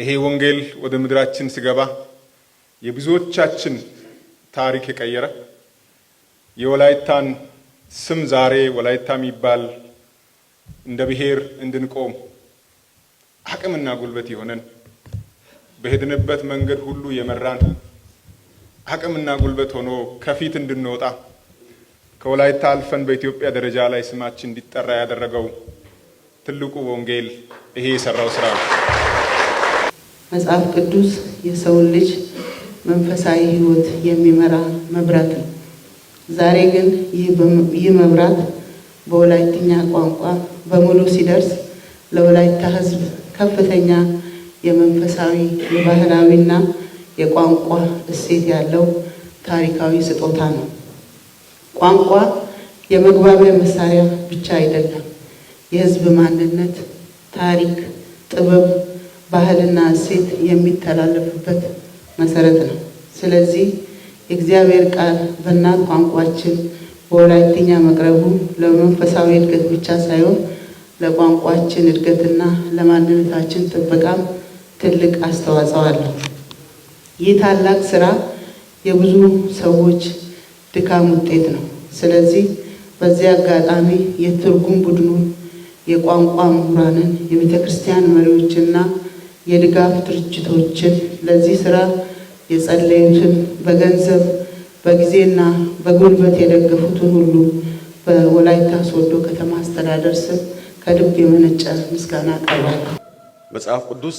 ይሄ ወንጌል ወደ ምድራችን ሲገባ የብዙዎቻችን ታሪክ የቀየረ የወላይታን ስም ዛሬ ወላይታ የሚባል እንደ ብሔር እንድንቆም አቅምና ጉልበት ይሆነን በሄድንበት መንገድ ሁሉ የመራን አቅምና ጉልበት ሆኖ ከፊት እንድንወጣ ከወላይታ አልፈን በኢትዮጵያ ደረጃ ላይ ስማችን እንዲጠራ ያደረገው ትልቁ ወንጌል ይሄ የሰራው ስራ ነው። መጽሐፍ ቅዱስ የሰው ልጅ መንፈሳዊ ሕይወት የሚመራ መብራት ነው። ዛሬ ግን ይህ መብራት በወላይትኛ ቋንቋ በሙሉ ሲደርስ ለወላይታ ሕዝብ ከፍተኛ የመንፈሳዊ የባህላዊና የቋንቋ እሴት ያለው ታሪካዊ ስጦታ ነው። ቋንቋ የመግባቢያ መሳሪያ ብቻ አይደለም። የሕዝብ ማንነት፣ ታሪክ፣ ጥበብ፣ ባህልና እሴት የሚተላለፍበት መሰረት ነው። ስለዚህ የእግዚአብሔር ቃል በእናት ቋንቋችን በወላይትኛ መቅረቡ ለመንፈሳዊ እድገት ብቻ ሳይሆን ለቋንቋችን እድገትና ለማንነታችን ጥበቃም ትልቅ አስተዋጽኦ አለው። ይህ ታላቅ ስራ የብዙ ሰዎች ድካም ውጤት ነው። ስለዚህ በዚህ አጋጣሚ የትርጉም ቡድኑን፣ የቋንቋ ምሁራንን፣ የቤተክርስቲያን መሪዎችና የድጋፍ ድርጅቶችን ለዚህ ስራ የጸለዩትን በገንዘብ በጊዜና በጉልበት የደገፉትን ሁሉ በወላይታ ሶዶ ከተማ አስተዳደር ስም ከልብ የመነጨ ምስጋና አቀርባለሁ። መጽሐፍ ቅዱስ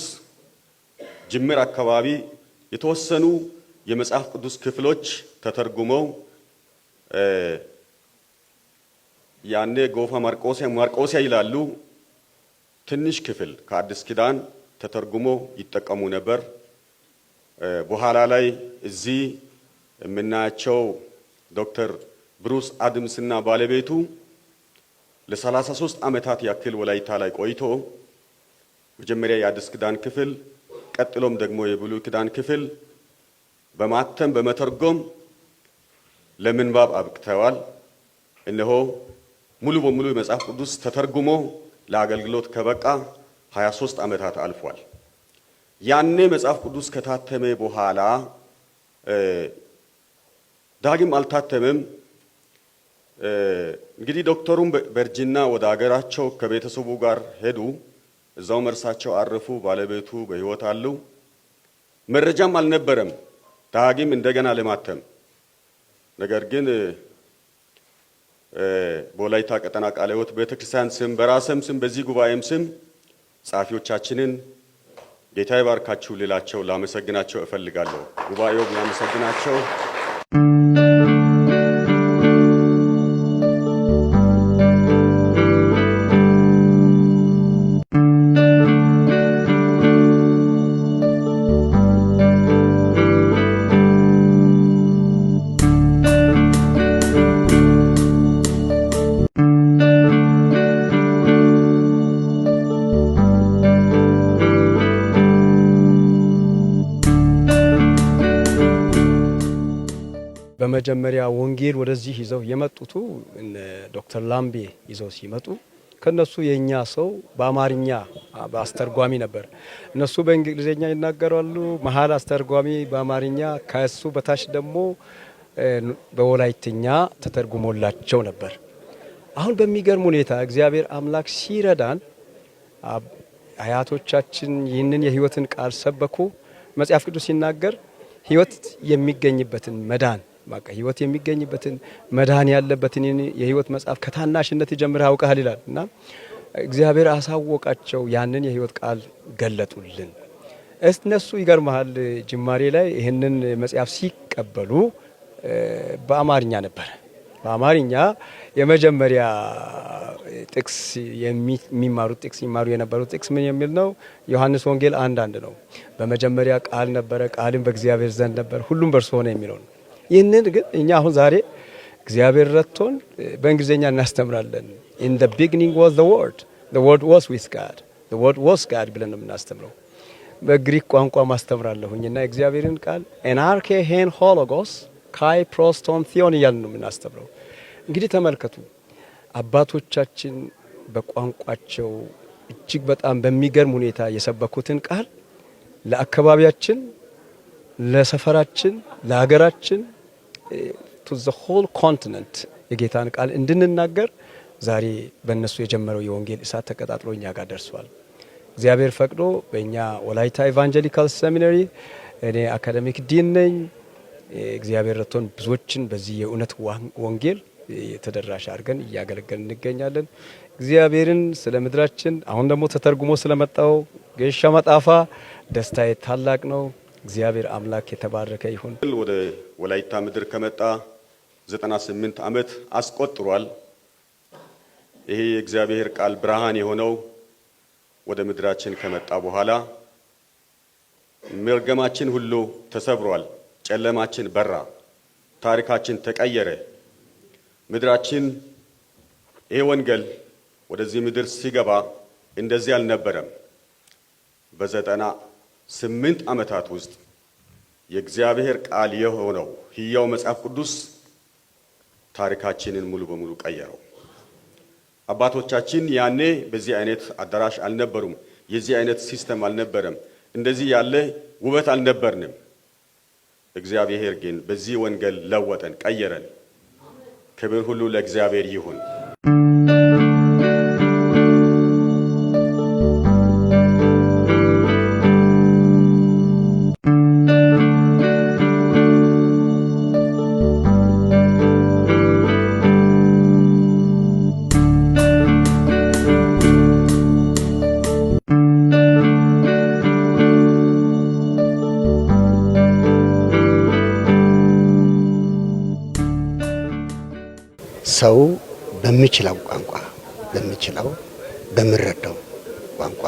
ጅምር አካባቢ የተወሰኑ የመጽሐፍ ቅዱስ ክፍሎች ተተርጉመው ያኔ ጎፋ ማርቆሲያ ይላሉ ትንሽ ክፍል ከአዲስ ኪዳን ተተርጉሞ ይጠቀሙ ነበር። በኋላ ላይ እዚህ የምናያቸው ዶክተር ብሩስ አድምስና ባለቤቱ ለ33 ዓመታት ያክል ወላይታ ላይ ቆይቶ መጀመሪያ የአዲስ ኪዳን ክፍል ቀጥሎም ደግሞ የብሉይ ኪዳን ክፍል በማተም በመተርጎም ለምንባብ አብቅተዋል። እነሆ ሙሉ በሙሉ የመጽሐፍ ቅዱስ ተተርጉሞ ለአገልግሎት ከበቃ 23 ዓመታት አልፏል። ያኔ መጽሐፍ ቅዱስ ከታተመ በኋላ ዳግም አልታተመም። እንግዲህ ዶክተሩም በእርጅና ወደ ሀገራቸው ከቤተሰቡ ጋር ሄዱ። እዛው መርሳቸው አረፉ። ባለቤቱ በሕይወት አሉ። መረጃም አልነበረም ዳግም እንደገና ለማተም። ነገር ግን በወላይታ ቀጠና ቃለ ሕይወት ቤተክርስቲያን ስም በራስም ስም በዚህ ጉባኤም ስም ጸሐፊዎቻችንን ጌታ ይባርካችሁ ልላቸው ላመሰግናቸው እፈልጋለሁ። ጉባኤው ላመሰግናቸው በመጀመሪያ ወንጌል ወደዚህ ይዘው የመጡት ዶክተር ላምቤ ይዘው ሲመጡ ከነሱ የኛ ሰው በአማርኛ በአስተርጓሚ ነበር። እነሱ በእንግሊዘኛ ይናገራሉ። መሃል አስተርጓሚ በአማርኛ ከሱ በታች ደግሞ በወላይትኛ ተተርጉሞላቸው ነበር። አሁን በሚገርም ሁኔታ እግዚአብሔር አምላክ ሲረዳን አያቶቻችን ይህንን የሕይወትን ቃል ሰበኩ። መጽሐፍ ቅዱስ ሲናገር ሕይወት የሚገኝበትን መዳን በቃ ሕይወት የሚገኝበትን መዳን ያለበትን የሕይወት መጽሐፍ ከታናሽነት ጀምረህ አውቀሃል ይላል እና እግዚአብሔር አሳወቃቸው። ያንን የሕይወት ቃል ገለጡልን። እነሱ ይገርማል ጅማሬ ላይ ይህንን መጽሐፍ ሲቀበሉ በአማርኛ ነበር። በአማርኛ የመጀመሪያ ጥቅስ የሚማሩት ጥቅስ ይማሩ የነበሩት ጥቅስ ምን የሚል ነው? ዮሐንስ ወንጌል 1:1 ነው። በመጀመሪያ ቃል ነበረ፣ ቃልም በእግዚአብሔር ዘንድ ነበር፣ ሁሉም በእርሱ ሆነ የሚለው ነው። ይህንን ግን እኛ አሁን ዛሬ እግዚአብሔር ረድቶን በእንግሊዝኛ እናስተምራለን። in the beginning was the word was with God, the word was God ብለን ነው የምናስተምረው። በግሪክ ቋንቋ ማስተምራለሁኝና እግዚአብሔርን ቃል ኤናርኬ ሄን ሆሎጎስ ካይ ፕሮስቶን ቲዮን እያልን ነው የምናስተምረው። እንግዲህ ተመልከቱ አባቶቻችን በቋንቋቸው እጅግ በጣም በሚገርም ሁኔታ የሰበኩትን ቃል ለአካባቢያችን፣ ለሰፈራችን፣ ለሀገራችን to the whole continent የጌታን ቃል እንድንናገር ዛሬ በእነሱ የጀመረው የወንጌል እሳት ተቀጣጥሎ እኛ ጋር ደርሷል። እግዚአብሔር ፈቅዶ በእኛ ወላይታ ኢቫንጀሊካል ሴሚናሪ እኔ አካዳሚክ ዲን ነኝ። እግዚአብሔር ረድቶን ብዙዎችን በዚህ የእውነት ወንጌል ተደራሽ አድርገን እያገለገልን እንገኛለን። እግዚአብሔርን ስለ ምድራችን አሁን ደግሞ ተተርጉሞ ስለመጣው ጌሻ መጣፋ ደስታዬ ታላቅ ነው። እግዚአብሔር አምላክ የተባረከ ይሁን። ወደ ወላይታ ምድር ከመጣ 98 ዓመት አስቆጥሯል። ይሄ የእግዚአብሔር ቃል ብርሃን የሆነው ወደ ምድራችን ከመጣ በኋላ መርገማችን ሁሉ ተሰብሯል። ጨለማችን በራ፣ ታሪካችን ተቀየረ። ምድራችን ይሄ ወንጌል ወደዚህ ምድር ሲገባ እንደዚህ አልነበረም። በ98 ዓመታት ውስጥ የእግዚአብሔር ቃል የሆነው ሕያው መጽሐፍ ቅዱስ ታሪካችንን ሙሉ በሙሉ ቀየረው። አባቶቻችን ያኔ በዚህ አይነት አዳራሽ አልነበሩም። የዚህ አይነት ሲስተም አልነበረም። እንደዚህ ያለ ውበት አልነበርንም። እግዚአብሔር ግን በዚህ ወንጌል ለወጠን፣ ቀየረን። ክብር ሁሉ ለእግዚአብሔር ይሁን። ሰው በሚችለው ቋንቋ በሚረዳው ቋንቋ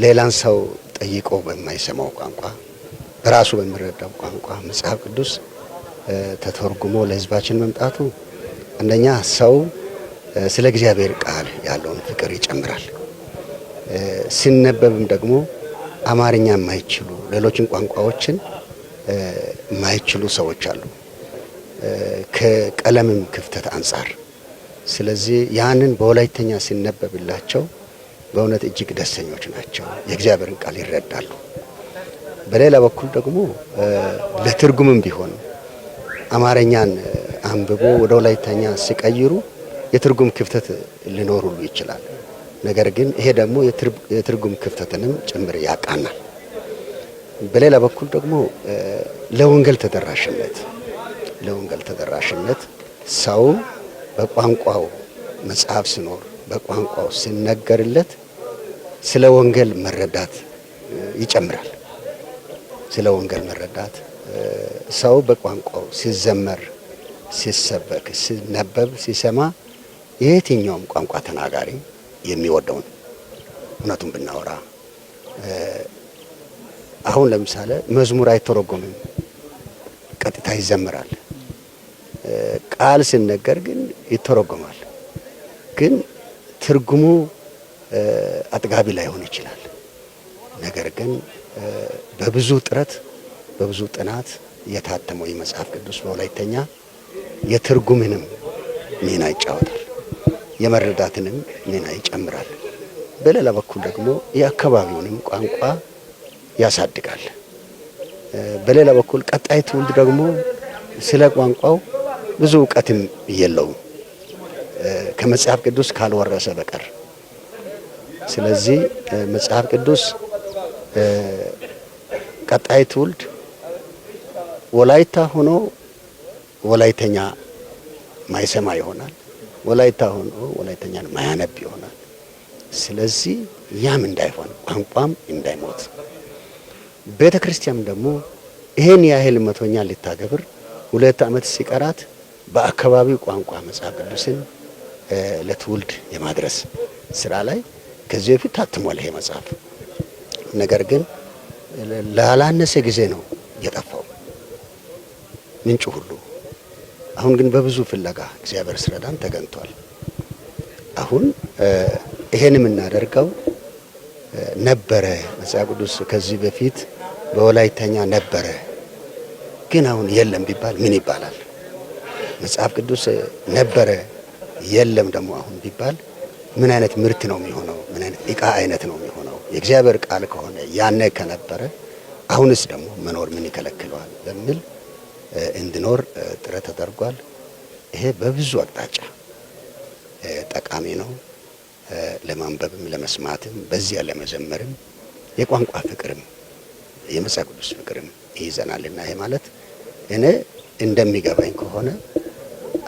ሌላን ሰው ጠይቆ በማይሰማው ቋንቋ ራሱ በሚረዳው ቋንቋ መጽሐፍ ቅዱስ ተተርጉሞ ለሕዝባችን መምጣቱ አንደኛ ሰው ስለ እግዚአብሔር ቃል ያለውን ፍቅር ይጨምራል። ሲነበብም ደግሞ አማርኛ የማይችሉ ሌሎችን ቋንቋዎችን የማይችሉ ሰዎች አሉ ከቀለምም ክፍተት አንጻር። ስለዚህ ያንን በወላይተኛ ሲነበብላቸው በእውነት እጅግ ደስተኞች ናቸው፣ የእግዚአብሔርን ቃል ይረዳሉ። በሌላ በኩል ደግሞ ለትርጉምም ቢሆን አማርኛን አንብቦ ወደ ወላይተኛ ሲቀይሩ የትርጉም ክፍተት ሊኖር ሁሉ ይችላል። ነገር ግን ይሄ ደግሞ የትርጉም ክፍተትንም ጭምር ያቃናል። በሌላ በኩል ደግሞ ለወንጌል ተደራሽነት ሰው በቋንቋው መጽሐፍ ሲኖር በቋንቋው ሲነገርለት ስለ ወንጌል መረዳት ይጨምራል። ስለ ወንጌል መረዳት ሰው በቋንቋው ሲዘመር፣ ሲሰበክ፣ ሲነበብ፣ ሲሰማ የየትኛውም ቋንቋ ተናጋሪ የሚወደውን እውነቱን ብናወራ አሁን ለምሳሌ መዝሙር አይተረጎምም፣ ቀጥታ ይዘምራል። ቃል ሲነገር ግን ይተረጎማል። ግን ትርጉሙ አጥጋቢ ላይሆን ይችላል። ነገር ግን በብዙ ጥረት በብዙ ጥናት የታተመው የመጽሐፍ ቅዱስ በወላይተኛ የትርጉምንም ሚና ይጫወታል፣ የመረዳትንም ሚና ይጨምራል። በሌላ በኩል ደግሞ የአካባቢውንም ቋንቋ ያሳድጋል። በሌላ በኩል ቀጣይ ትውልድ ደግሞ ስለ ቋንቋው ብዙ እውቀትም የለውም ከመጽሐፍ ቅዱስ ካልወረሰ በቀር። ስለዚህ መጽሐፍ ቅዱስ ቀጣይ ትውልድ ወላይታ ሆኖ ወላይተኛ ማይሰማ ይሆናል፣ ወላይታ ሆኖ ወላይተኛን ማያነብ ይሆናል። ስለዚህ ያም እንዳይሆን ቋንቋም እንዳይሞት ቤተ ክርስቲያን ደግሞ ይሄን ያህል መቶኛ ልታገብር 2 ዓመት ሲቀራት በአካባቢው ቋንቋ መጽሐፍ ቅዱስን ለትውልድ የማድረስ ስራ ላይ ከዚህ በፊት ታትሟል ይሄ መጽሐፍ። ነገር ግን ላላነሰ ጊዜ ነው የጠፋው ምንጩ ሁሉ። አሁን ግን በብዙ ፍለጋ እግዚአብሔር ስረዳን ተገኝቷል። አሁን ይሄን የምናደርገው ነበረ መጽሐፍ ቅዱስ ከዚህ በፊት በወላይተኛ ነበረ ግን አሁን የለም ቢባል ምን ይባላል? መጽሐፍ ቅዱስ ነበረ የለም ደግሞ አሁን ቢባል ምን አይነት ምርት ነው የሚሆነው? ምን አይነት ዕቃ አይነት ነው የሚሆነው? የእግዚአብሔር ቃል ከሆነ ያኔ ከነበረ አሁንስ ደግሞ መኖር ምን ይከለክለዋል በሚል እንዲኖር ጥረት ተደርጓል። ይሄ በብዙ አቅጣጫ ጠቃሚ ነው። ለማንበብም ለመስማትም በዚያ ለመዘመርም የቋንቋ ፍቅርም የመጽሐፍ ቅዱስ ፍቅርም ይይዘናልና ይሄ ማለት እኔ እንደሚገባኝ ከሆነ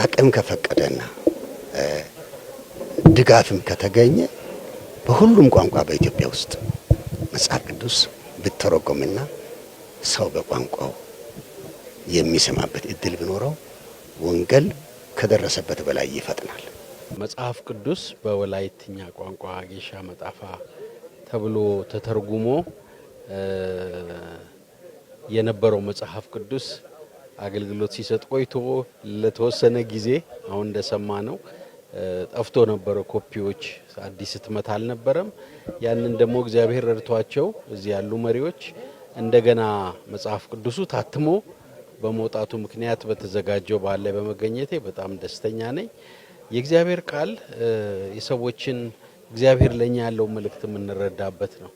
አቅም ከፈቀደና ድጋፍም ከተገኘ በሁሉም ቋንቋ በኢትዮጵያ ውስጥ መጽሐፍ ቅዱስ ብተረጎምና ሰው በቋንቋው የሚሰማበት እድል ቢኖረው ወንጌል ከደረሰበት በላይ ይፈጥናል። መጽሐፍ ቅዱስ በወላይትኛ ቋንቋ ጌሻ መጣፋ ተብሎ ተተርጉሞ የነበረው መጽሐፍ ቅዱስ አገልግሎት ሲሰጥ ቆይቶ ለተወሰነ ጊዜ አሁን እንደሰማነው ጠፍቶ ነበረ። ኮፒዎች አዲስ ህትመት አልነበረም። ያንን ደግሞ እግዚአብሔር ረድቷቸው እዚህ ያሉ መሪዎች እንደገና መጽሐፍ ቅዱሱ ታትሞ በመውጣቱ ምክንያት በተዘጋጀው በዓል ላይ በመገኘቴ በጣም ደስተኛ ነኝ። የእግዚአብሔር ቃል የሰዎችን እግዚአብሔር ለኛ ያለው መልእክት የምንረዳበት ነው።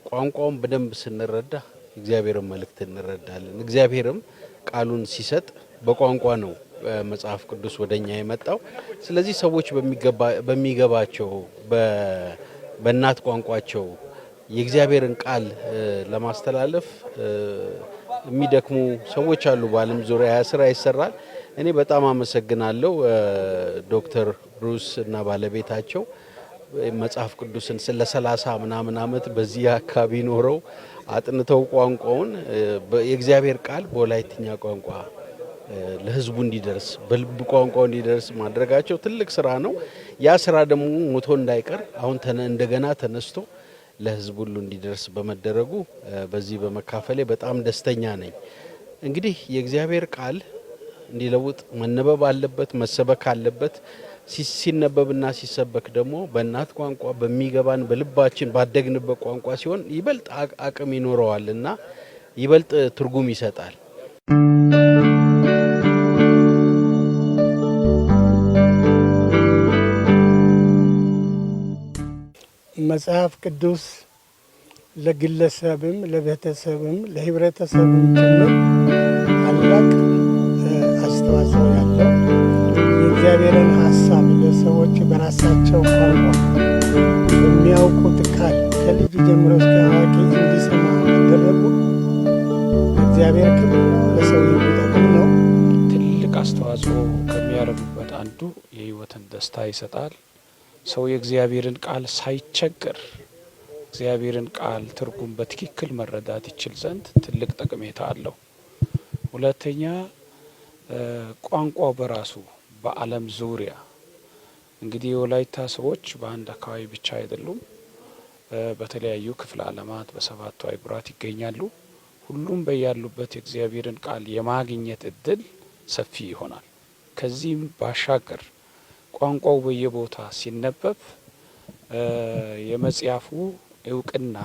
ቋንቋውን በደንብ ስንረዳ እግዚአብሔርን መልእክት እንረዳለን። እግዚአብሔርም ቃሉን ሲሰጥ በቋንቋ ነው መጽሐፍ ቅዱስ ወደኛ የመጣው። ስለዚህ ሰዎች በሚገባቸው በእናት ቋንቋቸው የእግዚአብሔርን ቃል ለማስተላለፍ የሚደክሙ ሰዎች አሉ። በዓለም ዙሪያ ስራ ይሰራል። እኔ በጣም አመሰግናለሁ ዶክተር ብሩስ እና ባለቤታቸው መጽሐፍ ቅዱስን ለ30 ምናምን ዓመት በዚህ አካባቢ ኖረው አጥንተው ቋንቋውን የእግዚአብሔር ቃል በወላይትኛ ቋንቋ ለህዝቡ እንዲደርስ በልብ ቋንቋው እንዲደርስ ማድረጋቸው ትልቅ ስራ ነው። ያ ስራ ደግሞ ሞቶ እንዳይቀር አሁን እንደገና ተነስቶ ለህዝቡ ሁሉ እንዲደርስ በመደረጉ በዚህ በመካፈሌ በጣም ደስተኛ ነኝ። እንግዲህ የእግዚአብሔር ቃል እንዲለውጥ መነበብ አለበት፣ መሰበክ አለበት። ሲነበብና ሲሰበክ ደግሞ በእናት ቋንቋ በሚገባን በልባችን ባደግንበት ቋንቋ ሲሆን ይበልጥ አቅም ይኖረዋልና ይበልጥ ትርጉም ይሰጣል። መጽሐፍ ቅዱስ ለግለሰብም ለቤተሰብም ለህብረተሰብም ጭምር ታላቅ አስተዋጽኦ ያለው የእግዚአብሔርን ሀሳብ ለሰዎች በራሳቸው ቋንቋ በሚያውቁት ቃል ከልጅ ጀምሮ እስከ አዋቂ እንዲሰማ መደረጉ እግዚአብሔር ክብር ነው፣ ለሰው የሚጠቅም ነው። ትልቅ አስተዋጽኦ ከሚያደርጉበት አንዱ የህይወትን ደስታ ይሰጣል። ሰው የእግዚአብሔርን ቃል ሳይቸገር እግዚአብሔርን ቃል ትርጉም በትክክል መረዳት ይችል ዘንድ ትልቅ ጠቀሜታ አለው። ሁለተኛ ቋንቋው በራሱ በዓለም ዙሪያ እንግዲህ የወላይታ ሰዎች በአንድ አካባቢ ብቻ አይደሉም። በተለያዩ ክፍለ ዓለማት በሰባቱ አህጉራት ይገኛሉ። ሁሉም በያሉበት የእግዚአብሔርን ቃል የማግኘት እድል ሰፊ ይሆናል። ከዚህም ባሻገር ቋንቋው በየቦታ ሲነበብ የመጽሐፉ እውቅና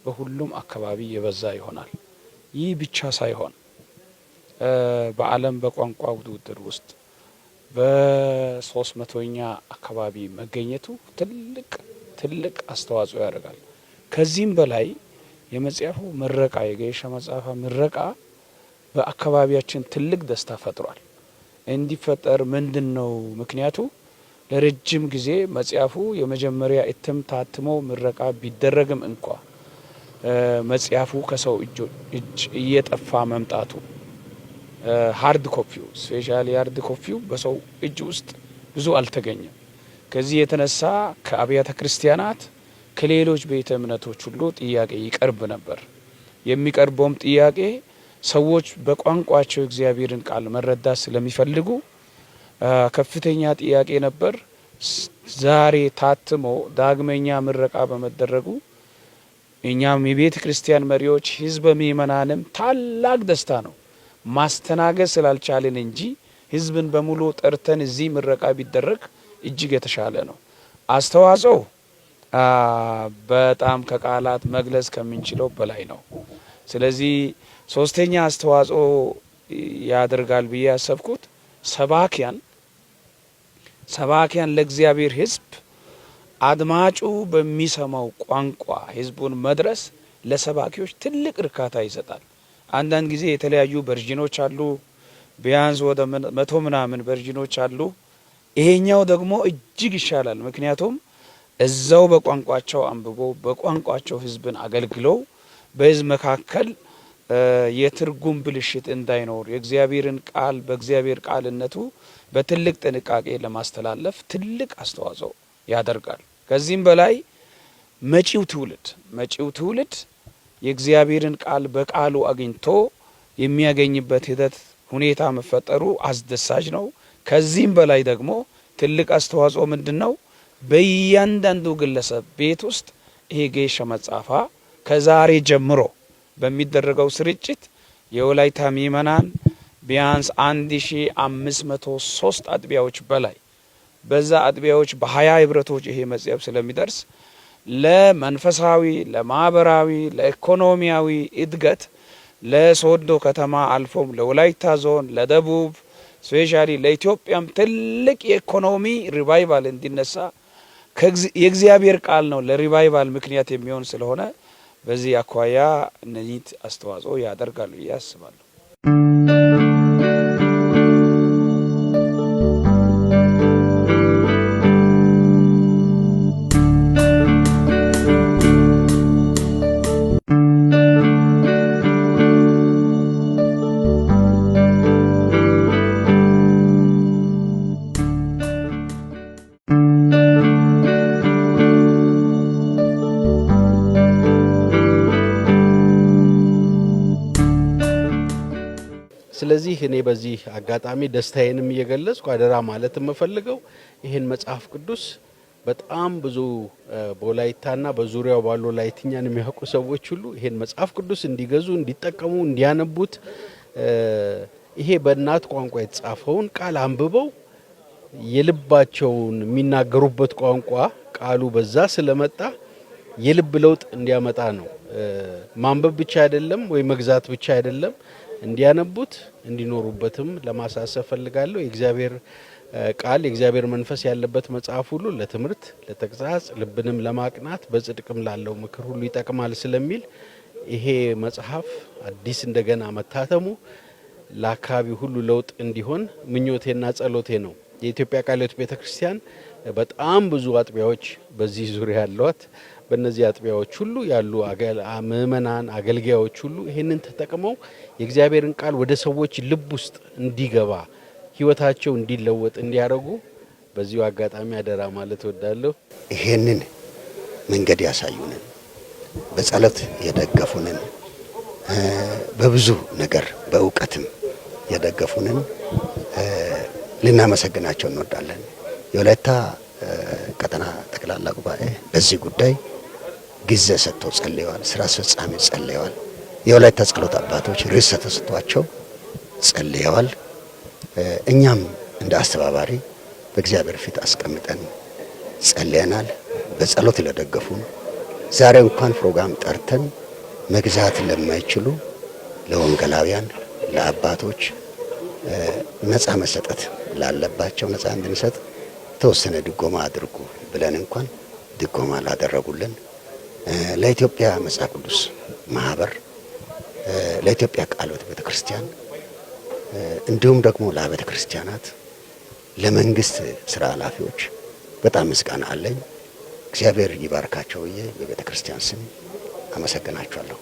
በሁሉም አካባቢ የበዛ ይሆናል። ይህ ብቻ ሳይሆን በዓለም በቋንቋ ውድድር ውስጥ በ300ኛ አካባቢ መገኘቱ ትልቅ አስተዋጽኦ ያደርጋል። ከዚህም በላይ የመጽሐፉ ምረቃ የጌሻ መጽሐፍ ምረቃ በአካባቢያችን ትልቅ ደስታ ፈጥሯል። እንዲፈጠር ምንድነው ምክንያቱ? ለረጅም ጊዜ መጽሐፉ የመጀመሪያ እትም ታትሞ ምረቃ ቢደረግም እንኳ መጽሐፉ ከሰው እጅ እየጠፋ መምጣቱ ሃርድ ኮፒው ስፔሻሊ ሃርድ ኮፒው በሰው እጅ ውስጥ ብዙ አልተገኘም። ከዚህ የተነሳ ከአብያተ ክርስቲያናት ከሌሎች ቤተ እምነቶች ሁሉ ጥያቄ ይቀርብ ነበር። የሚቀርበውም ጥያቄ ሰዎች በቋንቋቸው እግዚአብሔርን ቃል መረዳት ስለሚፈልጉ ከፍተኛ ጥያቄ ነበር። ዛሬ ታትሞ ዳግመኛ ምረቃ በመደረጉ እኛም የቤተ ክርስቲያን መሪዎች ህዝበ ምእመናንም ታላቅ ደስታ ነው። ማስተናገድ ስላልቻለን እንጂ ህዝብን በሙሉ ጠርተን እዚህ ምረቃ ቢደረግ እጅግ የተሻለ ነው። አስተዋጽኦ በጣም ከቃላት መግለጽ ከምንችለው በላይ ነው። ስለዚህ ሶስተኛ አስተዋጽኦ ያደርጋል ብዬ ያሰብኩት ሰባኪያን ለእግዚአብሔር ህዝብ አድማጩ በሚሰማው ቋንቋ ህዝቡን መድረስ ለሰባኪዎች ትልቅ እርካታ ይሰጣል። አንዳንድ ጊዜ የተለያዩ ቨርዥኖች አሉ፣ ቢያንስ ወደ 100 ምናምን ቨርዥኖች አሉ። ይሄኛው ደግሞ እጅግ ይሻላል። ምክንያቱም እዛው በቋንቋቸው አንብቦ በቋንቋቸው ህዝብን አገልግለው በህዝብ መካከል የትርጉም ብልሽት እንዳይኖር የእግዚአብሔርን ቃል በእግዚአብሔር ቃልነቱ በትልቅ ጥንቃቄ ለማስተላለፍ ትልቅ አስተዋጽኦ ያደርጋል። ከዚህም በላይ መጪው ትውልድ የእግዚአብሔርን ቃል በቃሉ አግኝቶ የሚያገኝበት ሂደት ሁኔታ መፈጠሩ አስደሳች ነው። ከዚህም በላይ ደግሞ ትልቅ አስተዋጽኦ ምንድነው? በእያንዳንዱ ግለሰብ ቤት ውስጥ ይሄ ጌሻ መጽሐፋ ከዛሬ ጀምሮ በሚደረገው ስርጭት የወላይታ ምእመናን ቢያንስ 1503 አጥቢያዎች በላይ በዛ አጥቢያዎች በ20 ህብረቶች ይሄ መጽሐፍ ስለሚደርስ ለመንፈሳዊ፣ ለማህበራዊ፣ ለኢኮኖሚያዊ እድገት ለሶዶ ከተማ አልፎም ለወላይታ ዞን፣ ለደቡብ ስፔሻሊ ለኢትዮጵያም ትልቅ የኢኮኖሚ ሪቫይቫል እንዲነሳ የእግዚአብሔር ቃል ነው ለሪቫይቫል ምክንያት የሚሆን ስለሆነ በዚህ አኳያ እነዚህ አስተዋጽኦ ያደርጋሉ ያስባሉ። ስለዚህ እኔ በዚህ አጋጣሚ ደስታዬንም እየገለጽኩ አደራ ማለት የምፈልገው ይሄን መጽሐፍ ቅዱስ በጣም ብዙ በወላይታና በዙሪያው ባሉ ወላይትኛን የሚያውቁ ሰዎች ሁሉ ይሄን መጽሐፍ ቅዱስ እንዲገዙ፣ እንዲጠቀሙ፣ እንዲያነቡት ይሄ በእናት ቋንቋ የተጻፈውን ቃል አንብበው የልባቸውን የሚናገሩበት ቋንቋ ቃሉ በዛ ስለመጣ የልብ ለውጥ እንዲያመጣ ነው። ማንበብ ብቻ አይደለም ወይ መግዛት ብቻ አይደለም፣ እንዲያነቡት እንዲኖሩበትም ለማሳሰብ ፈልጋለሁ። የእግዚአብሔር ቃል የእግዚአብሔር መንፈስ ያለበት መጽሐፍ ሁሉ ለትምህርት፣ ለተግሳጽ፣ ልብንም ለማቅናት በጽድቅም ላለው ምክር ሁሉ ይጠቅማል ስለሚል ይሄ መጽሐፍ አዲስ እንደገና መታተሙ ለአካባቢ ሁሉ ለውጥ እንዲሆን ምኞቴና ጸሎቴ ነው። የኢትዮጵያ ቃለ ሕይወት ቤተክርስቲያን በጣም ብዙ አጥቢያዎች በዚህ ዙሪያ ያሏት፣ በእነዚህ አጥቢያዎች ሁሉ ያሉ ምእመናን አገልጋዮች ሁሉ ይህንን ተጠቅመው የእግዚአብሔርን ቃል ወደ ሰዎች ልብ ውስጥ እንዲገባ ህይወታቸው እንዲለወጥ እንዲያደርጉ በዚሁ አጋጣሚ አደራ ማለት እወዳለሁ። ይሄንን መንገድ ያሳዩንን፣ በጸሎት የደገፉንን፣ በብዙ ነገር በእውቀትም የደገፉንን ልናመሰግናቸው እንወዳለን። የወላይታ ቀጠና ጠቅላላ ጉባኤ በዚህ ጉዳይ ጊዜ ሰጥተው ጸልየዋል። ስራ አስፈጻሚ ጸልየዋል። የወላይታ ጸሎት አባቶች ርዕስ ተሰጥቷቸው ጸልየዋል። እኛም እንደ አስተባባሪ በእግዚአብሔር ፊት አስቀምጠን ጸልየናል። በጸሎት ለደገፉን ዛሬ እንኳን ፕሮግራም ጠርተን መግዛት ለማይችሉ ለወንጌላውያን፣ ለአባቶች ነፃ መሰጠት ላለባቸው ነፃ እንድንሰጥ ተወሰነ ድጎማ አድርጉ ብለን እንኳን ድጎማ ላደረጉልን ለኢትዮጵያ መጽሐፍ ቅዱስ ማህበር፣ ለኢትዮጵያ ቃለ ሕይወት ቤተክርስቲያን እንዲሁም ደግሞ ለቤተ ክርስቲያናት፣ ለመንግስት ስራ ኃላፊዎች በጣም ምስጋና አለኝ። እግዚአብሔር ይባርካቸው። በቤተ ክርስቲያን ስም አመሰግናቸዋለሁ።